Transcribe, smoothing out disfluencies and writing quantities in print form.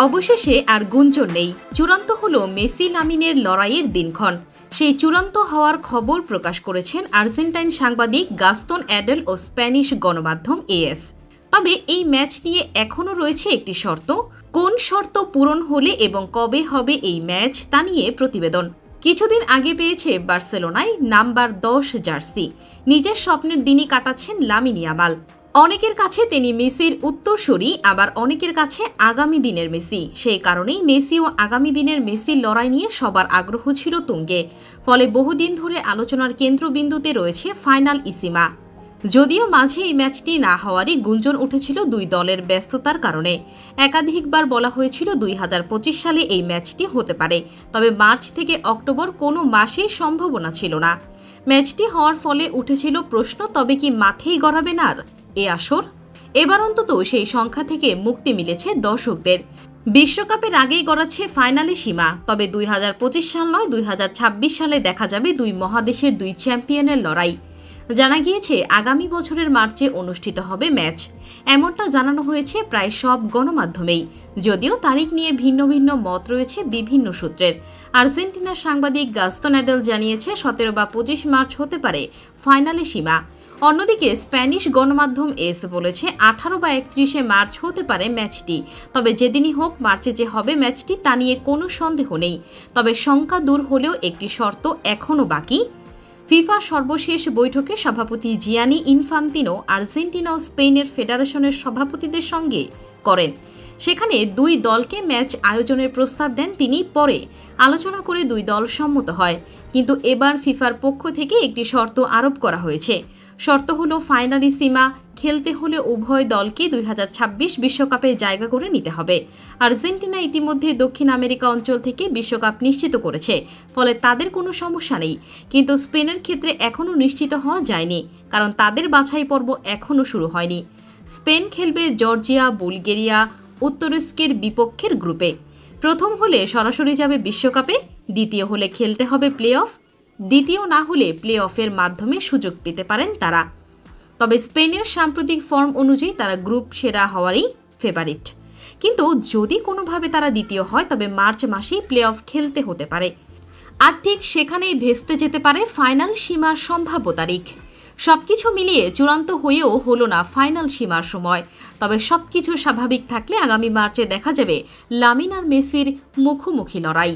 অবশেষে আর গুঞ্জন নেই, চূড়ান্ত হলো মেসি লামিনের লড়াইয়ের দিনক্ষণ। সেই চূড়ান্ত হওয়ার খবর প্রকাশ করেছেন আর্জেন্টাইন সাংবাদিক গাস্তন অ্যাডেল ও স্প্যানিশ গণমাধ্যম এএস। তবে এই ম্যাচ নিয়ে এখনও রয়েছে একটি শর্ত। কোন শর্ত পূরণ হলে এবং কবে হবে এই ম্যাচ তা নিয়ে প্রতিবেদন। কিছুদিন আগে পেয়েছে বার্সেলোনায় নাম্বার 10 জার্সি। নিজের স্বপ্নের দিনই কাটাচ্ছেন লামিন ইয়ামাল। অনেকের কাছে তিনি মেসির উত্তরসূরি, আবার অনেকের কাছে আগামী দিনের মেসি। সেই কারণেই মেসি ও আগামী দিনের মেসির লড়াই নিয়ে সবার আগ্রহ ছিল তুঙ্গে। ফলে বহুদিন ধরে আলোচনার কেন্দ্রবিন্দুতে রয়েছে ফাইনাল ইসিমা। যদিও মাঝে এই ম্যাচটি না হওয়ারই গুঞ্জন উঠেছিল দুই দলের ব্যস্ততার কারণে। একাধিকবার বলা হয়েছিল 2025 সালে এই ম্যাচটি হতে পারে, তবে মার্চ থেকে অক্টোবর কোনো মাসেই সম্ভাবনা ছিল না। ম্যাচটি হওয়ার ফলে উঠেছিল প্রশ্ন, তবে কি মাঠেই গড়াবেন আর এ আসর? এবার অন্তত সেই সংখ্যা থেকে মুক্তি মিলেছে দর্শকদের। বিশ্বকাপের আগেই গড়াচ্ছে ফাইনালে সীমা। তবে 2025 সাল নয়, 2026 সালে দেখা যাবে দুই মহাদেশের দুই চ্যাম্পিয়নের লড়াই। জানা গিয়েছে আগামী বছরের মার্চে অনুষ্ঠিত হবে ম্যাচ, এমনটা জানানো হয়েছে প্রায় সব গণমাধ্যমেই। যদিও তারিখ নিয়ে ভিন্ন ভিন্ন মত রয়েছে বিভিন্ন সূত্রের। আর্জেন্টিনার সাংবাদিক গাস্তন অ্যাডেল জানিয়েছে 17 বা 25 মার্চ হতে পারে ফাইনালে সীমা। অন্যদিকে স্প্যানিশ গণমাধ্যম এস বলেছে 18 বা 31 মার্চ হতে পারে ম্যাচটি। তবে যেদিনই হোক মার্চে যে হবে ম্যাচটি তা নিয়ে কোনো সন্দেহ নেই। তবে শঙ্কা দূর হলেও একটি শর্ত এখনও বাকি। ফিফা সর্বশেষ বৈঠকে সভাপতি জিয়ানি ইনফান্তিনো আর্জেন্টিনা ও স্পেনের ফেডারেশনের সভাপতিদের সঙ্গে করেন। সেখানে দুই দলকে ম্যাচ আয়োজনের প্রস্তাব দেন তিনি। পরে আলোচনা করে দুই দল সম্মত হয়। কিন্তু এবার ফিফার পক্ষ থেকে একটি শর্ত আরোপ করা হয়েছে। শর্ত হলো ফাইনালি সীমা খেলতে হলে উভয় দলকে 2026 বিশ্বকাপে জায়গা করে নিতে হবে। আর্জেন্টিনা ইতিমধ্যে দক্ষিণ আমেরিকা অঞ্চল থেকে বিশ্বকাপ নিশ্চিত করেছে, ফলে তাদের কোনো সমস্যা নেই। কিন্তু স্পেনের ক্ষেত্রে এখনও নিশ্চিত হওয়া যায়নি, কারণ তাদের বাছাই পর্ব এখনও শুরু হয়নি। স্পেন খেলবে জর্জিয়া, বুলগেরিয়া ও তুরস্কের বিপক্ষের গ্রুপে। প্রথম হলে সরাসরি যাবে বিশ্বকাপে, দ্বিতীয় হলে খেলতে হবে প্লে অফ, দ্বিতীয় না হলে প্লে অফের মাধ্যমে সুযোগ পেতে পারেন তারা। তবে স্পেনের সাম্প্রতিক ফর্ম অনুযায়ী তারা গ্রুপ সেরা হওয়ারই ফেভারিট। কিন্তু যদি কোনোভাবে তারা দ্বিতীয় হয়, তবে মার্চ মাসেই প্লে অফ খেলতে হতে পারে। আর ঠিক সেখানেই ভেস্তে যেতে পারে ফাইনাল সীমার সম্ভাব্য তারিখ। সবকিছু মিলিয়ে চূড়ান্ত হয়েও হলো না ফাইনাল সীমার সময়। তবে সবকিছু স্বাভাবিক থাকলে আগামী মার্চে দেখা যাবে লামিন আর মেসির মুখোমুখি লড়াই।